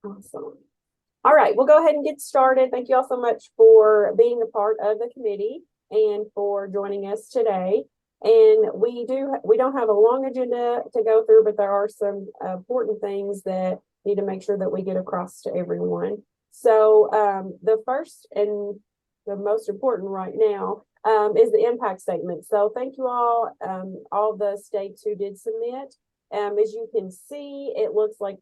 Awesome. All right, we'll go ahead and get started. Thank you all so much for being a part of the committee and for joining us today. And we don't have a long agenda to go through, but there are some important things that need to make sure that we get across to everyone. So the first and the most important right now is the impact statement. So thank you all the states who did submit. As you can see, it looks like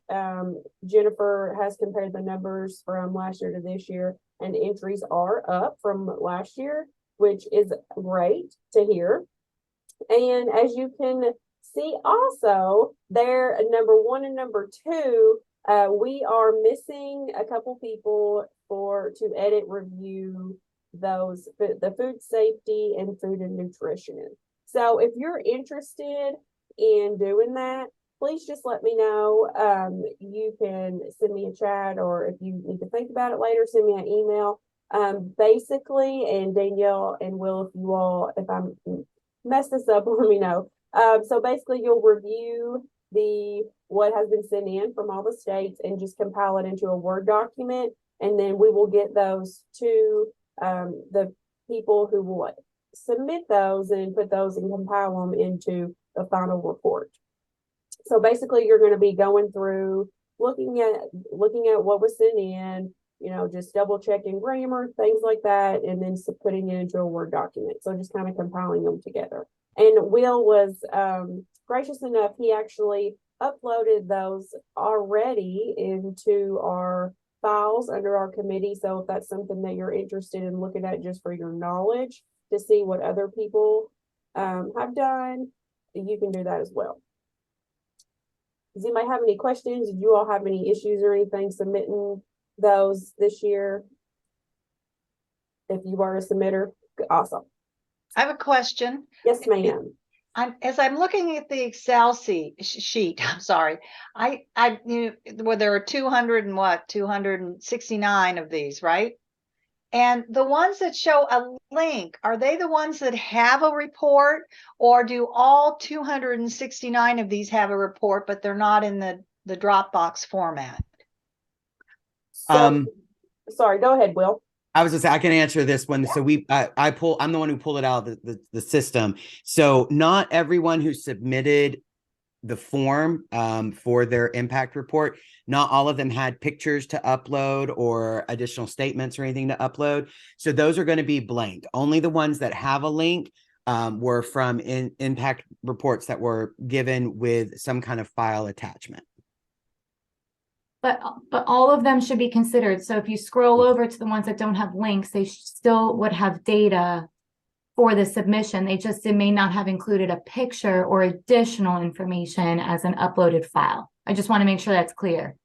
Jennifer has compared the numbers from last year to this year, and entries are up from last year, which is great to hear. And as you can see also, there, number 1 and number 2, we are missing a couple people to edit review those, the food safety and food and nutrition. So if you're interested in doing that, please just let me know. You can send me a chat, or if you need to think about it later, send me an email. Basically, and Danielle and Will, if I mess this up, let me know. So basically, you'll review what has been sent in from all the states and just compile it into a Word document, and then we will get those to the people who will submit those and put those and compile them into the final report. So basically, you're going to be going through, looking at what was sent in, just double checking grammar, things like that, and then putting it into a Word document. So just kind of compiling them together. And Will was gracious enough, he actually uploaded those already into our files under our committee. So if that's something that you're interested in looking at just for your knowledge, to see what other people have done, you can do that as well. Does anybody have any questions? Did you all have any issues or anything submitting those this year? If you are a submitter, awesome. I have a question. Yes, ma'am. As I'm looking at the Excel sheet, I'm sorry, well, there are 269 of these, right? And the ones that show a link, are they the ones that have a report, or do all 269 of these have a report, but they're not in the Dropbox format? So, sorry, go ahead, Will. I was gonna say I can answer this one. So I'm the one who pulled it out of the system. So not everyone who submitted the form for their impact report, not all of them had pictures to upload or additional statements or anything to upload. So those are going to be blank. Only the ones that have a link were from impact reports that were given with some kind of file attachment. But all of them should be considered. So if you scroll over to the ones that don't have links, they still would have data for the submission. They may not have included a picture or additional information as an uploaded file. I just want to make sure that's clear.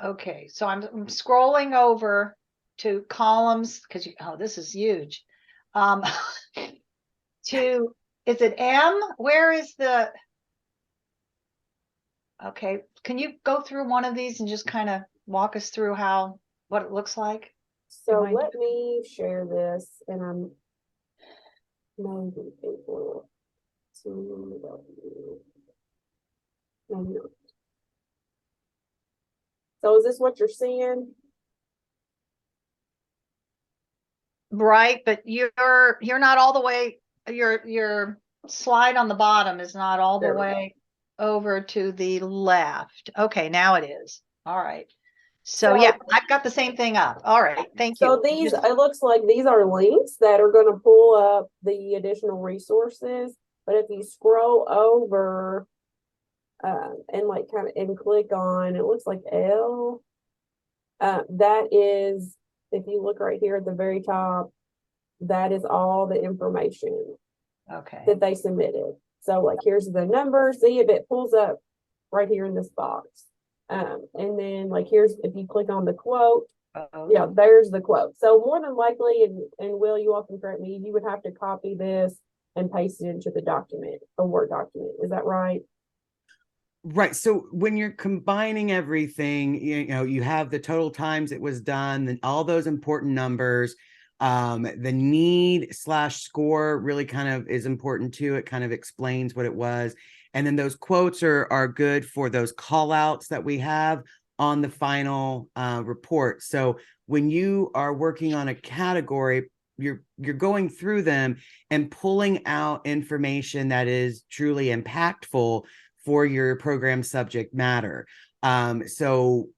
Okay, so I'm scrolling over to columns, because this is huge. Is it M? Where is the... Okay, can you go through one of these and just kind of walk us through what it looks like? So let me share this, and I'm moving people to So is this what you're seeing? Right, but you're not all the way, your slide on the bottom is not all the way over to the left. Okay, now it is. All right. So yeah, I've got the same thing up. All right, thank you. So these, it looks like these are links that are going to pull up the additional resources. But if you scroll over and click on, it looks like L. That is, if you look right here at the very top, that is all the information that they submitted. So like, here's the number. See if it pulls up right here in this box. And then like, if you click on the quote, yeah, there's the quote. So more than likely, and Will, you all can correct me, you would have to copy this and paste it into the document, a Word document. Is that right? Right. So when you're combining everything, you have the total times it was done, and all those important numbers. The need/score really kind of is important too. It kind of explains what it was. And then those quotes are good for those call outs that we have on the final report. So when you are working on a category, you're going through them and pulling out information that is truly impactful for your program subject matter. So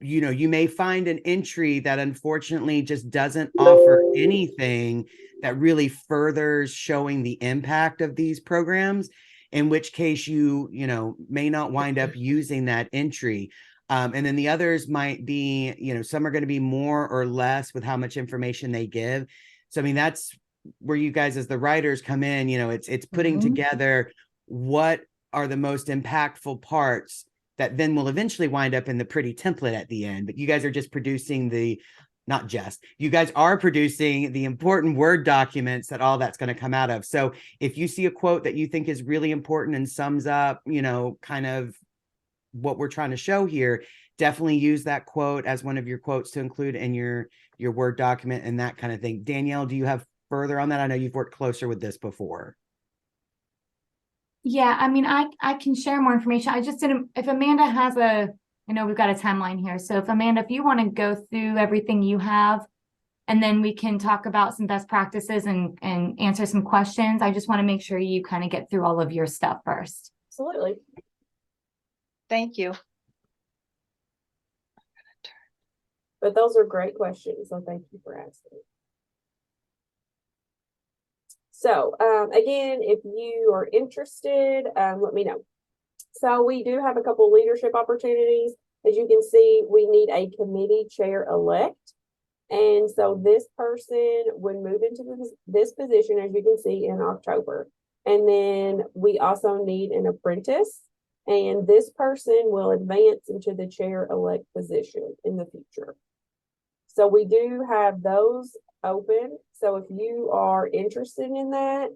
you may find an entry that unfortunately just doesn't offer anything that really furthers showing the impact of these programs, in which case you may not wind up using that entry. And then the others might be, some are going to be more or less with how much information they give. So, I mean, that's where you guys as the writers come in, it's putting together what are the most impactful parts that then will eventually wind up in the pretty template at the end. But you guys are just producing you guys are producing the important Word documents that all that's going to come out of. So if you see a quote that you think is really important and sums up, kind of what we're trying to show here, definitely use that quote as one of your quotes to include in your Word document and that kind of thing. Danielle, do you have further on that? I know you've worked closer with this before. Yeah, I mean, I can share more information. I just didn't, if Amanda has I know we've got a timeline here. So if Amanda, if you want to go through everything you have, and then we can talk about some best practices and answer some questions. I just want to make sure you kind of get through all of your stuff first. Absolutely. Thank you. But those are great questions, so thank you for asking. So again, if you are interested, let me know. So we do have a couple leadership opportunities. As you can see, we need a committee chair-elect. And so this person would move into this position, as you can see, in October. And then we also need an apprentice. And this person will advance into the chair-elect position in the future. So we do have those open. So if you are interested in that,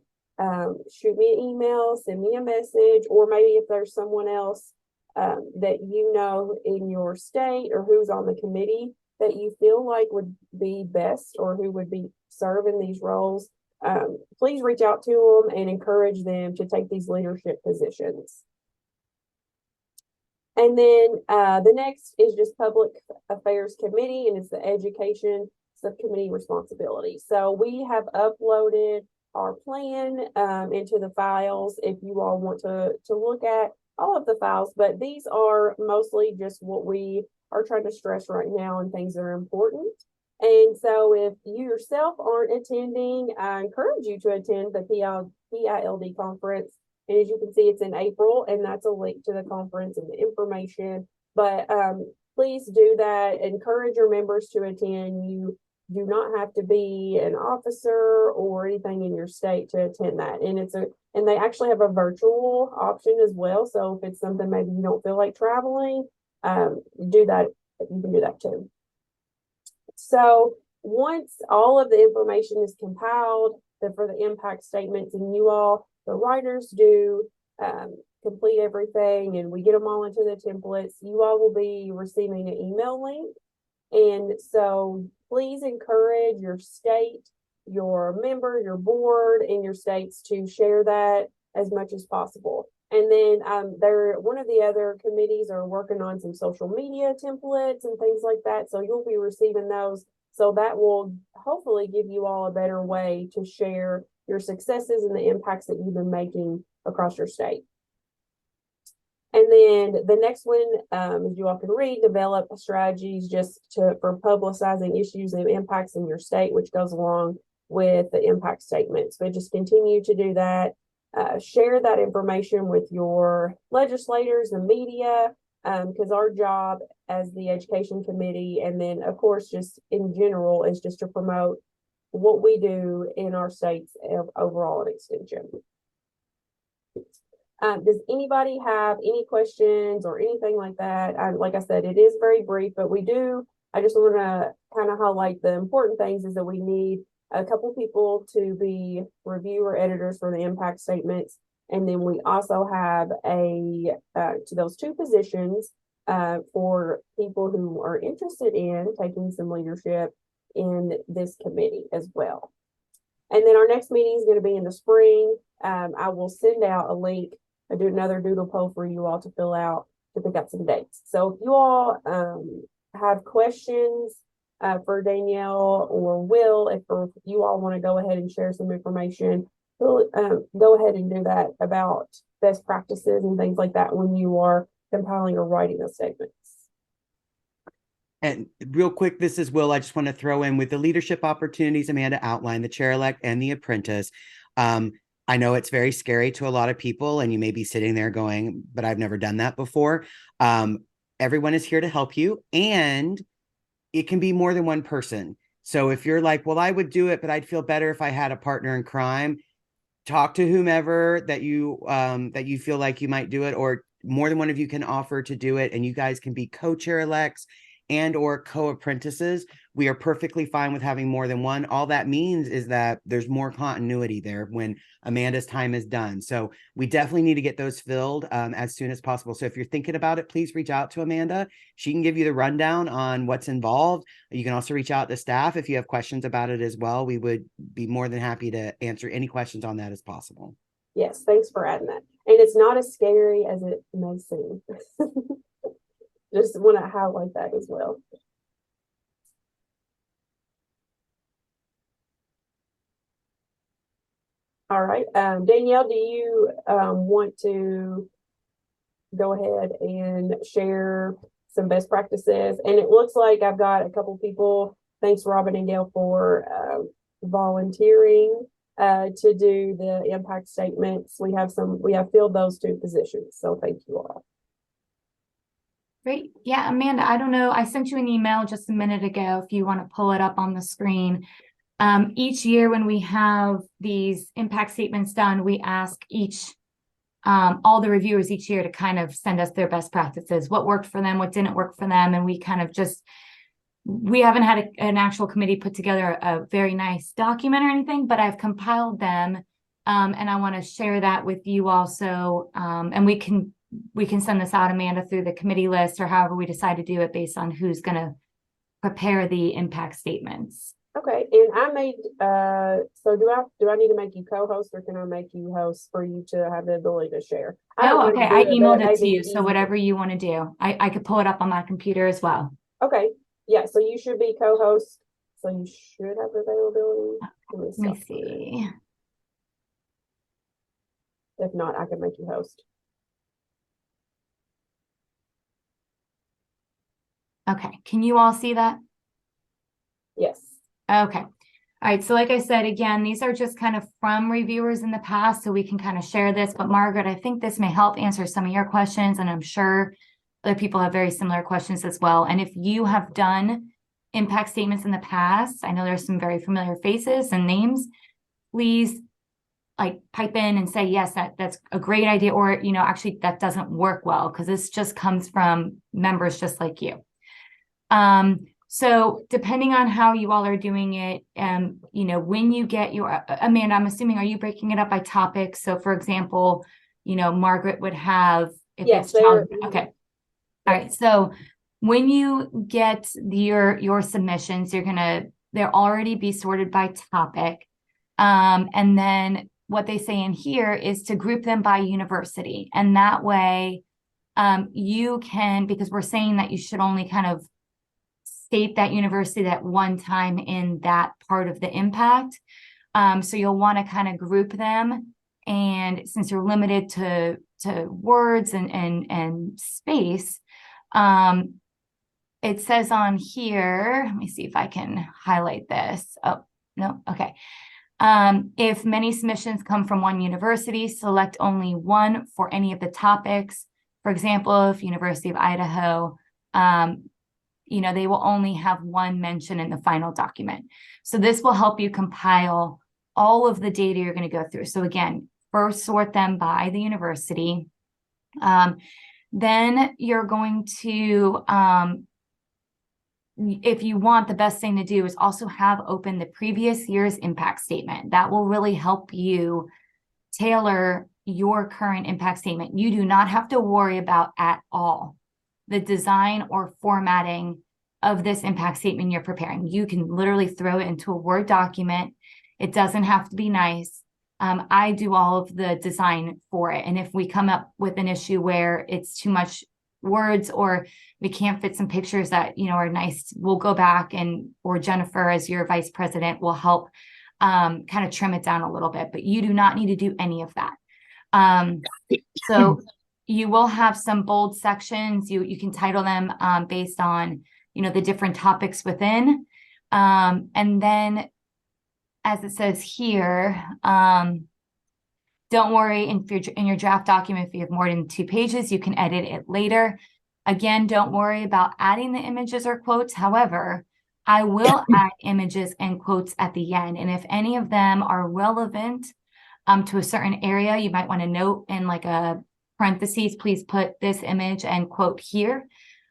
shoot me an email, send me a message, or maybe if there's someone else that you know in your state or who's on the committee that you feel like would be best or who would be serving these roles, please reach out to them and encourage them to take these leadership positions. And then the next is just Public Affairs Committee, and it's the Education Subcommittee responsibility. So we have uploaded our plan into the files if you all want to look at all of the files, but these are mostly just what we are trying to stress right now and things that are important. And so if you yourself aren't attending, I encourage you to attend the PILD conference. And as you can see, it's in April, and that's a link to the conference and the information. But please do that. Encourage your members to attend. You do not have to be an officer or anything in your state to attend that. And they actually have a virtual option as well. So if it's something maybe you don't feel like traveling, do that. You can do that too. So once all of the information is compiled for the impact statements, and you all, the writers, do complete everything and we get them all into the templates, you all will be receiving an email link. And so please encourage your state, your member, your board, and your states to share that as much as possible. And then one of the other committees are working on some social media templates and things like that. So you'll be receiving those. So that will hopefully give you all a better way to share your successes and the impacts that you've been making across your state. And then the next one, as you all can read, develop strategies for publicizing issues and impacts in your state, which goes along with the impact statements. But just continue to do that. Share that information with your legislators and media, because our job as the education committee, and then of course just in general, is just to promote what we do in our states overall in extension. Does anybody have any questions or anything like that? Like I said, it is very brief, but I just want to kind of highlight the important things is that we need a couple people to be reviewer editors for the impact statements. And then we also have to those two positions for people who are interested in taking some leadership in this committee as well. And then our next meeting is going to be in the spring. I will send out a link do another doodle poll for you all to fill out to pick up some dates. So if you all have questions for Danielle or Will, if you all want to go ahead and share some information, we'll go ahead and do that about best practices and things like that when you are compiling or writing those statements. And real quick, this is Will. I just want to throw in with the leadership opportunities Amanda outlined, the chair-elect and the apprentice. I know it's very scary to a lot of people, and you may be sitting there going, but I've never done that before. Everyone is here to help you, and it can be more than one person. So if you're like, well, I would do it, but I'd feel better if I had a partner in crime, talk to whomever that you feel like you might do it, or more than one of you can offer to do it, and you guys can be co-chair elects and or co-apprentices. We are perfectly fine with having more than one. All that means is that there's more continuity there when Amanda's time is done. So we definitely need to get those filled as soon as possible. So if you're thinking about it, please reach out to Amanda. She can give you the rundown on what's involved. You can also reach out to staff if you have questions about it as well. We would be more than happy to answer any questions on that as possible. Yes, thanks for adding that. And it's not as scary as it may seem. Just want to highlight that as well. All right, Danielle, do you want to go ahead and share some best practices? And it looks like I've got a couple people. Thanks, Robin and Gail, for volunteering to do the impact statements. We have filled those 2 positions, so thank you all. Great. Yeah, Amanda, I don't know. I sent you an email just a minute ago if you want to pull it up on the screen. Each year when we have these impact statements done, we ask all the reviewers each year to kind of send us their best practices, what worked for them, what didn't work for them. And we kind of we haven't had an actual committee put together a very nice document or anything, but I've compiled them. And I want to share that with you also. And we can send this out, Amanda, through the committee list or however we decide to do it based on who's going to prepare the impact statements. Okay, and I made so do I need to make you co-host, or can I make you host for you to have the ability to share? Oh, okay. I emailed it to you, so whatever you want to do. I could pull it up on my computer as well. Okay, yeah, so you should be co-host, so you should have availability. Let me see. If not, I can make you host. Okay, can you all see that? Yes. Okay. All right. So like I said, again, these are just kind of from reviewers in the past, so we can kind of share this. But Margaret, I think this may help answer some of your questions, and I'm sure other people have very similar questions as well. And if you have done impact statements in the past, I know there's some very familiar faces and names, please like pipe in and say, yes, that's a great idea. Or, actually that doesn't work well, because this just comes from members just like you. So depending on how you all are doing it, when you get your, Amanda, I'm assuming, are you breaking it up by topics? So for example, Margaret would have, yes, okay. All right. So when you get your submissions, they'll already be sorted by topic. And then what they say in here is to group them by university. And that way, you can, because we're saying that you should only kind of state that university at one time in that part of the impact. So you'll want to kind of group them. And since you're limited to words and space, it says on here, let me see if I can highlight this. Oh, no. Okay. If many submissions come from one university, select only one for any of the topics. For example, if University of Idaho, they will only have one mention in the final document. So this will help you compile all of the data you're going to go through. So again, first sort them by the university. Then you're going to, if you want, the best thing to do is also have open the previous year's impact statement. That will really help you tailor your current impact statement. You do not have to worry about at all the design or formatting of this impact statement you're preparing. You can literally throw it into a Word document. It doesn't have to be nice. I do all of the design for it. And if we come up with an issue where it's too much words or we can't fit some pictures that, are nice, we'll go back or Jennifer, as your vice president, will help kind of trim it down a little bit, but you do not need to do any of that. So you will have some bold sections. You can title them based on, the different topics within. And then, as it says here, don't worry, in your draft document, if you have more than 2 pages, you can edit it later. Again, don't worry about adding the images or quotes. However, I will add images and quotes at the end. And if any of them are relevant to a certain area, you might want to note in like a parentheses, please put this image and quote here.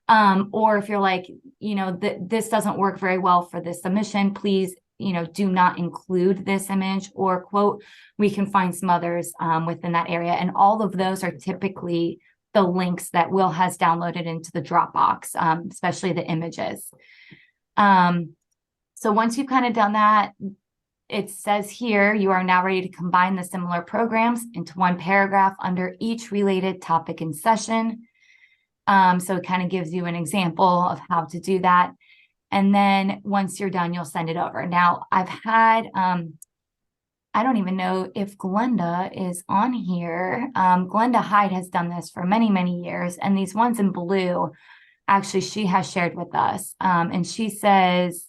Or if you're like, this doesn't work very well for this submission, please, do not include this image or quote. We can find some others within that area. And all of those are typically the links that Will has downloaded into the Dropbox, especially the images. So once you've kind of done that, it says here, you are now ready to combine the similar programs into one paragraph under each related topic and session. So it kind of gives you an example of how to do that. And then once you're done, you'll send it over. Now, I've had, I don't even know if Glenda is on here. Glenda Hyde has done this for many, many years. And these ones in blue, actually, she has shared with us. And she says,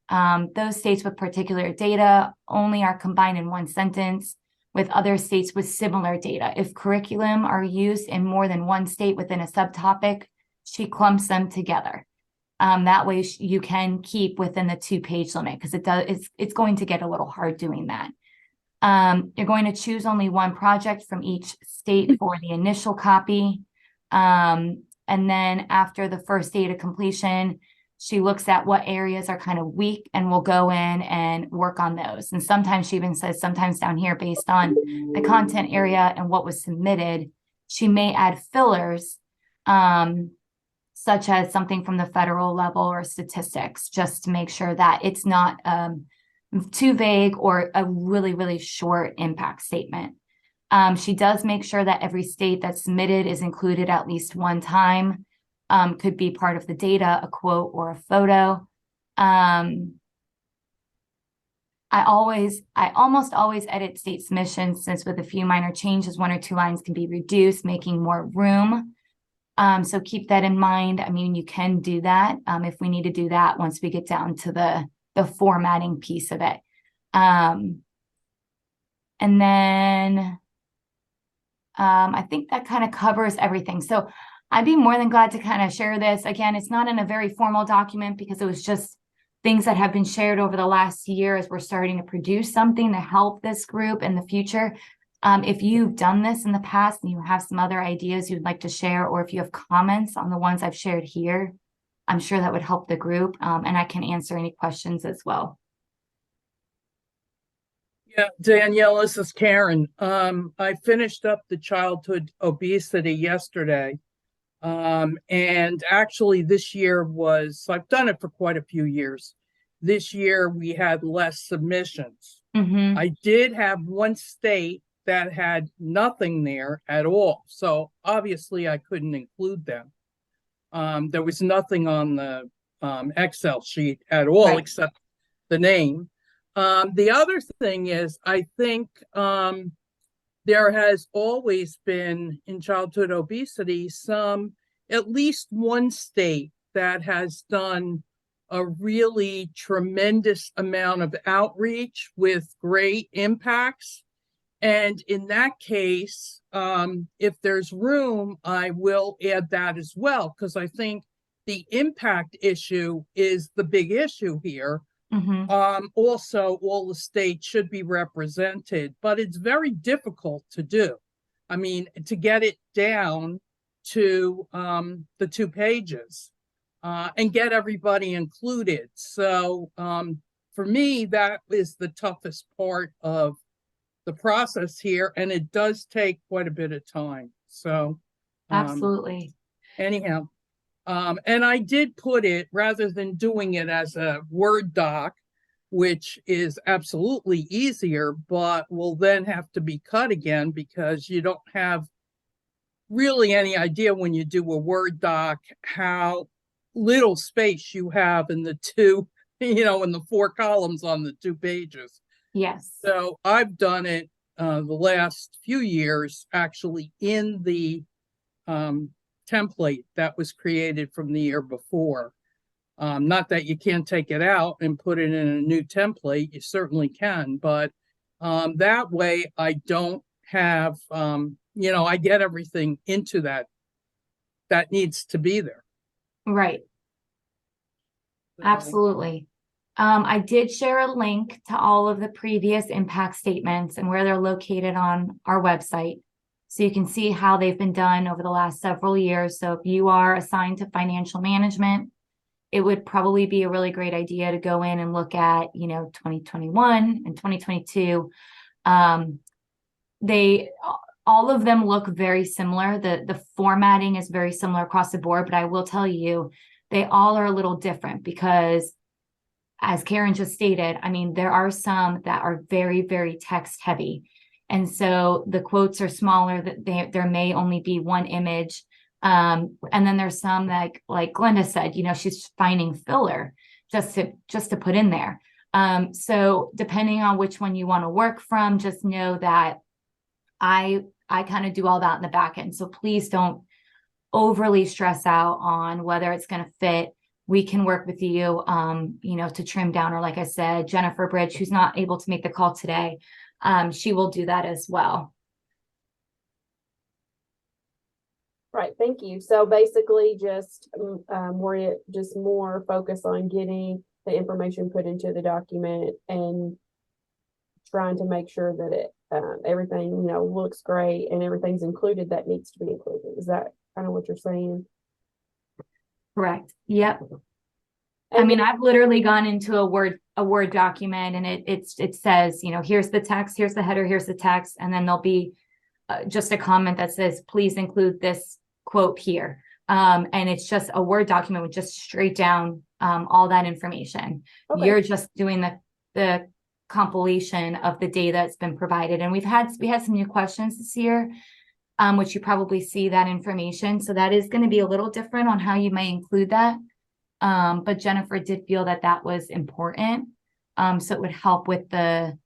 those states with particular data only are combined in one sentence with other states with similar data. If curriculum are used in more than one state within a subtopic, she clumps them together. That way you can keep within the 2-page limit, because it's going to get a little hard doing that. You're going to choose only one project from each state for the initial copy. And then after the first data completion, she looks at what areas are kind of weak and will go in and work on those. And sometimes she even says, sometimes down here, based on the content area and what was submitted, she may add fillers, such as something from the federal level or statistics, just to make sure that it's not too vague or a really, really short impact statement. She does make sure that every state that's submitted is included at least one time. Could be part of the data, a quote, or a photo. I almost always edit state submissions, since with a few minor changes, 1 or 2 lines can be reduced, making more room. So keep that in mind. I mean, you can do that if we need to do that once we get down to the formatting piece of it. And then I think that kind of covers everything. So I'd be more than glad to kind of share this. Again, it's not in a very formal document, because it was just things that have been shared over the last year as we're starting to produce something to help this group in the future. If you've done this in the past and you have some other ideas you'd like to share, or if you have comments on the ones I've shared here, I'm sure that would help the group, and I can answer any questions as well. Yeah, Danielle, this is Karen. I finished up the childhood obesity yesterday. And actually this year I've done it for quite a few years. This year we had less submissions. Mm-hmm. I did have one state that had nothing there at all. So obviously I couldn't include them. There was nothing on the Excel sheet at all, right, except the name. The other thing is, I think there has always been in childhood obesity at least one state that has done a really tremendous amount of outreach with great impacts. And in that case, if there's room, I will add that as well, because I think the impact issue is the big issue here. Mm-hmm. Also, all the states should be represented, but it's very difficult to do. I mean, to get it down to the 2 pages and get everybody included. So for me, that is the toughest part of the process here, and it does take quite a bit of time. So absolutely. Anyhow, and I did put it, rather than doing it as a Word doc, which is absolutely easier, but will then have to be cut again because you don't have really any idea when you do a Word doc how little space you have in the two, in the 4 columns on the 2 pages. Yes. So I've done it the last few years actually in the template that was created from the year before. Not that you can't take it out and put it in a new template, you certainly can, but that way I don't have, I get everything into that needs to be there. Right. So, Absolutely. I did share a link to all of the previous impact statements and where they're located on our website. So you can see how they've been done over the last several years. So if you are assigned to financial management, it would probably be a really great idea to go in and look at, 2021 and 2022. All of them look very similar. The formatting is very similar across the board, but I will tell you, they all are a little different because, as Karen just stated, I mean, there are some that are very, very text heavy. And so the quotes are smaller, that there may only be one image. And then there's some like Glenda said, she's finding filler just to put in there. So depending on which one you want to work from, just know that I kind of do all that in the back end. So please don't overly stress out on whether it's going to fit. We can work with you, to trim down, or like I said, Jennifer Bridge, who's not able to make the call today, she will do that as well. Right, thank you. So basically just we're just more focused on getting the information put into the document and trying to make sure that it everything looks great and everything's included that needs to be included. Is that kind of what you're saying? Correct. Yep. And I mean, I've literally gone into a Word document, and it says, here's the text, here's the header, here's the text, and then there'll be just a comment that says, please include this quote here. And it's just a Word document with just straight down all that information. Okay. You're just doing the compilation of the data that's been provided. And we had some new questions this year, which you probably see that information. So that is going to be a little different on how you may include that. But Jennifer did feel that was important. So it would help with the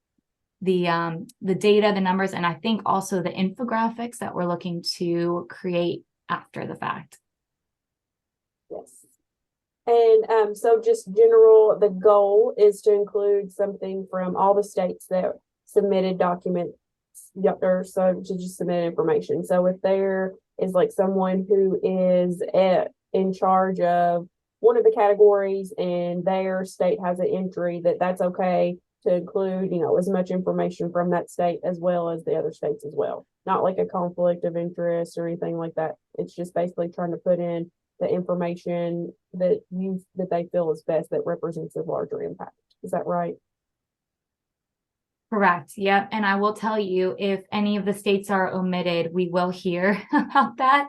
data, the numbers, and I think also the infographics that we're looking to create after the fact. Yes. And so just general, the goal is to include something from all the states that submitted documents, or so to just submit information. So if there is like someone who is in charge of one of the categories and their state has an entry, that's okay to include, as much information from that state as well as the other states as well. Not like a conflict of interest or anything like that. It's just basically trying to put in the information that they feel is best that represents a larger impact. Is that right? Correct. Yep. And I will tell you, if any of the states are omitted, we will hear about that.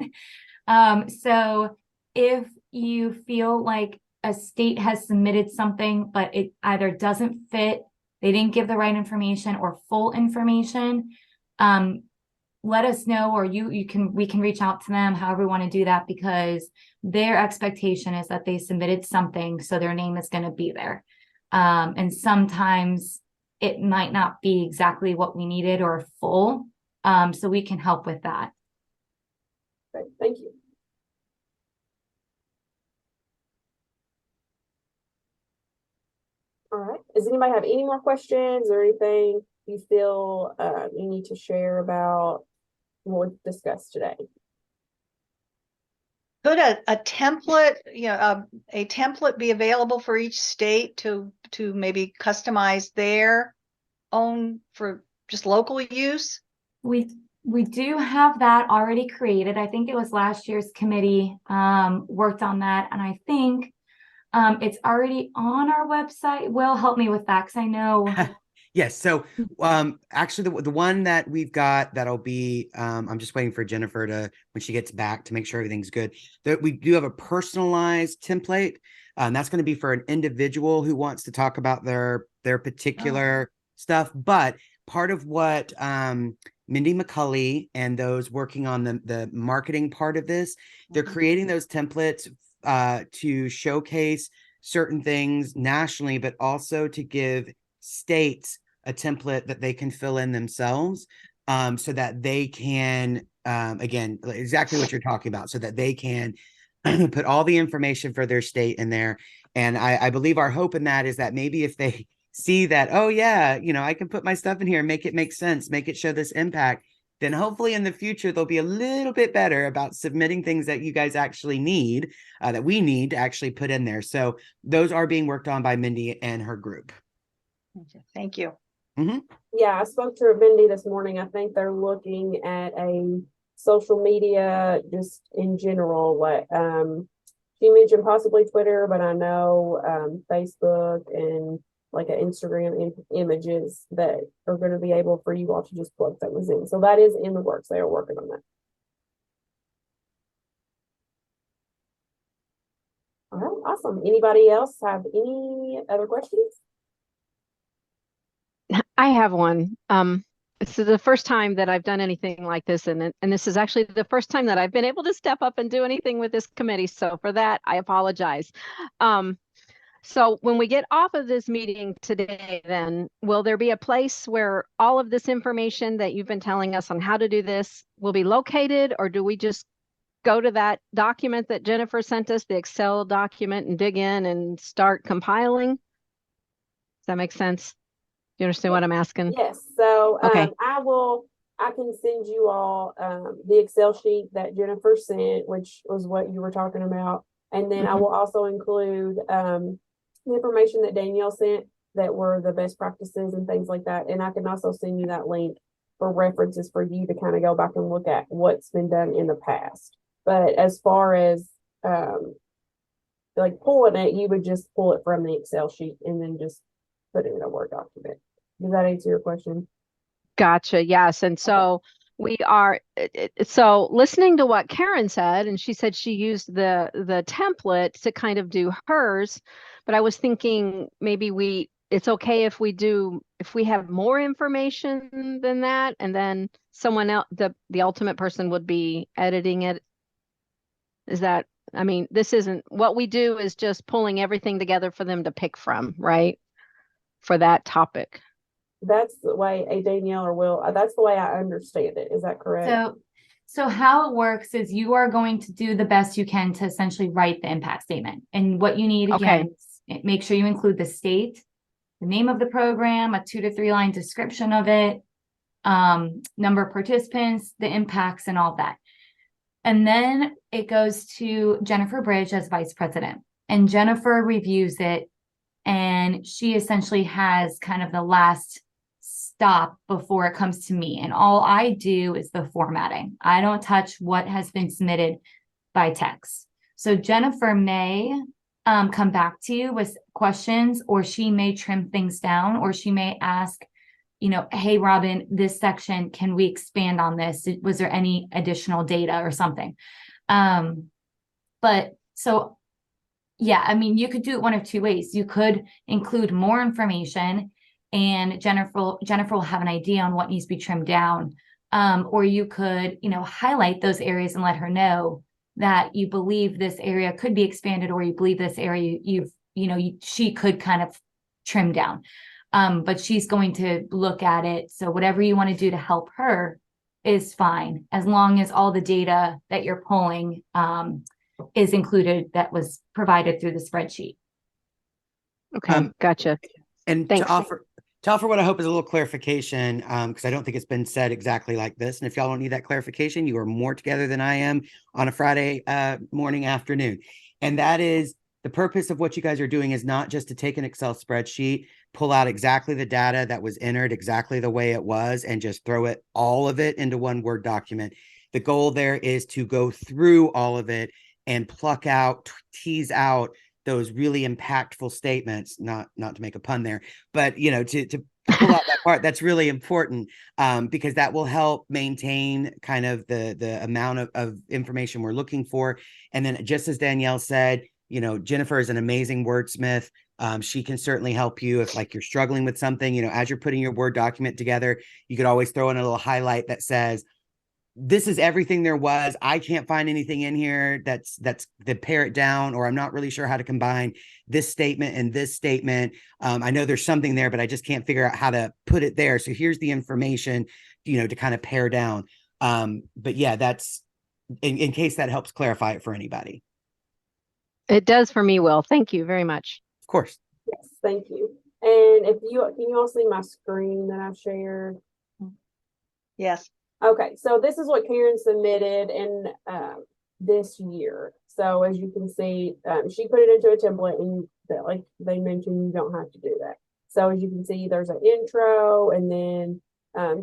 So if you feel like a state has submitted something, but it either doesn't fit, they didn't give the right information or full information, let us know, or we can reach out to them, however we want to do that, because their expectation is that they submitted something, so their name is going to be there. And sometimes it might not be exactly what we needed or full. So we can help with that. Okay, thank you. All right. Does anybody have any more questions or anything you feel you need to share about what we've discussed today? Could a template, a template be available for each state to maybe customize their own for just local use? We do have that already created. I think it was last year's committee worked on that, and I think it's already on our website. Will, help me with that, because I know. Yes. So actually the one that we've got that'll be I'm just waiting for Jennifer to, when she gets back, to make sure everything's good, that we do have a personalized template That's going to be for an individual who wants to talk about their particular stuff. But part of what Mindy McCulley and those working on the marketing part of this, they're creating those templates to showcase certain things nationally, but also to give states a template that they can fill in themselves, so that they can, again, exactly what you're talking about, so that they can put all the information for their state in there. And I believe our hope in that is that maybe if they see that, oh yeah, I can put my stuff in here and make it make sense, make it show this impact, then hopefully in the future, they'll be a little bit better about submitting things that you guys actually need, that we need to actually put in there. So those are being worked on by Mindy and her group. Thank you. Mm-hmm. Yeah, I spoke to Mindy this morning. I think they're looking at a social media just in general. What she mentioned possibly Twitter, but I know Facebook and like an Instagram images that are going to be able for you all to just plug things in. So that is in the works. They are working on that. All right, awesome. Anybody else have any other questions? I have one. This is the first time that I've done anything like this, and this is actually the first time that I've been able to step up and do anything with this committee. So for that, I apologize. So when we get off of this meeting today, then will there be a place where all of this information that you've been telling us on how to do this will be located, or do we just go to that document that Jennifer sent us, the Excel document, and dig in and start compiling? Does that make sense? Do you understand what I'm asking? Yes. So Okay. I can send you all the Excel sheet that Jennifer sent, which was what you were talking about. And then I will also include the information that Danielle sent that were the best practices and things like that. And I can also send you that link for references for you to kind of go back and look at what's been done in the past. But as far as like pulling it, you would just pull it from the Excel sheet and then just put it in a Word document. Does that answer your question? Gotcha. Yes. And so we are, so listening to what Karen said, and she said she used the template to kind of do hers, but I was thinking maybe it's okay if we have more information than that, and then someone else, the ultimate person would be editing it. Is that, I mean, this isn't, what we do is just pulling everything together for them to pick from, right? For that topic. That's the way Danielle or Will, that's the way I understand it. Is that correct? So how it works is you are going to do the best you can to essentially write the impact statement. And what you need, again, is make sure you include the state, the name of the program, a 2 to 3 line description of it, number of participants, the impacts, and all that. And then it goes to Jennifer Bridge as vice president. And Jennifer reviews it. And she essentially has kind of the last stop before it comes to me. And all I do is the formatting. I don't touch what has been submitted by text. So Jennifer may come back to you with questions, or she may trim things down, or she may ask, hey, Robin, this section, can we expand on this? Was there any additional data or something? But so, yeah, I mean, you could do it one of two ways. You could include more information, and Jennifer will have an idea on what needs to be trimmed down. Or you could, highlight those areas and let her know that you believe this area could be expanded, or you believe this area she could kind of trim down. But she's going to look at it. So whatever you want to do to help her is fine, as long as all the data that you're pulling is included that was provided through the spreadsheet. Okay, gotcha. And Thanks. to offer what I hope is a little clarification, because I don't think it's been said exactly like this. And if y'all don't need that clarification, you are more together than I am on a Friday morning, afternoon. And that is, the purpose of what you guys are doing is not just to take an Excel spreadsheet, pull out exactly the data that was entered exactly the way it was, and just throw it, all of it, into one Word document. The goal there is to go through all of it and pluck out, tease out those really impactful statements, not to make a pun there, but to pull out that part that's really important, because that will help maintain kind of the amount of information we're looking for. And then, just as Danielle said, you know, Jennifer is an amazing wordsmith. She can certainly help you if like you're struggling with something, you know, as you're putting your Word document together, you could always throw in a little highlight that says, this is everything there was. I can't find anything in here that's to pare it down, or I'm not really sure how to combine this statement and this statement. I know there's something there, but I just can't figure out how to put it there. So here's the information, you know, to kind of pare down. But yeah, that's in case that helps clarify it for anybody. It does for me, Will. Thank you very much. Of course. Yes, thank you. And if you, can you all see my screen that I've shared? Yes. Okay, so this is what Karen submitted in this year. So as you can see, she put it into a template, and that, like they mentioned, you don't have to do that. So as you can see, there's an intro, and then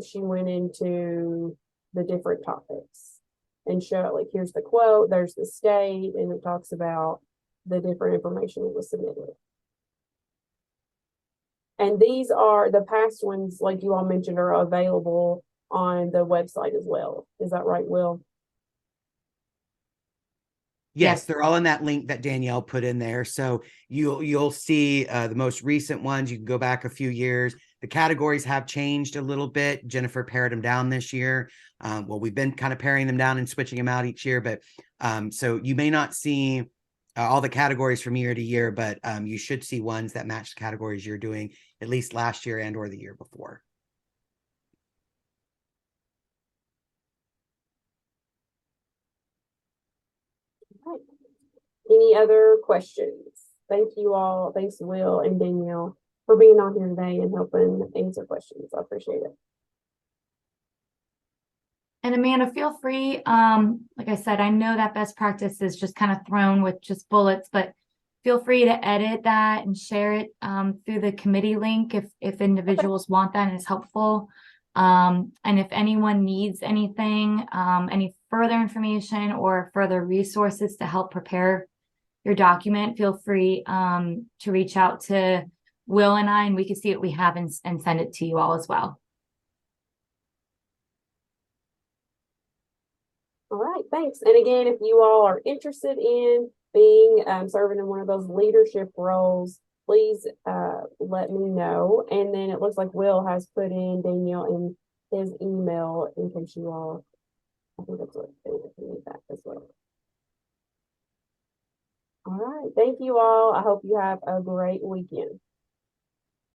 she went into the different topics and show, like, here's the quote, there's the state, and it talks about the different information that was submitted. And these are the past ones, like you all mentioned, are available on the website as well. Is that right, Will? Yes, they're all in that link that Danielle put in there. So you'll see the most recent ones. You can go back a few years. The categories have changed a little bit. Jennifer pared them down this year. Well, we've been kind of paring them down and switching them out each year, but so you may not see all the categories from year to year, but you should see ones that match the categories you're doing at least last year and or the year before. Right. Any other questions? Thank you all. Thanks, Will and Danielle, for being on here today and helping answer questions. I appreciate it. And Amanda, feel free, like I said, I know that best practice is just kind of thrown with just bullets, but feel free to edit that and share it through the committee link if individuals want that and it's helpful. And if anyone needs anything, any further information or further resources to help prepare your document, feel free to reach out to Will and I, and we can see what we have and send it to you all as well. All right, thanks. And again, if you all are interested in being serving in one of those leadership roles, please let me know. And then it looks like Will has put in Danielle in his email in case you all, I think that's what they need that as well. All right, thank you all. I hope you have a great weekend.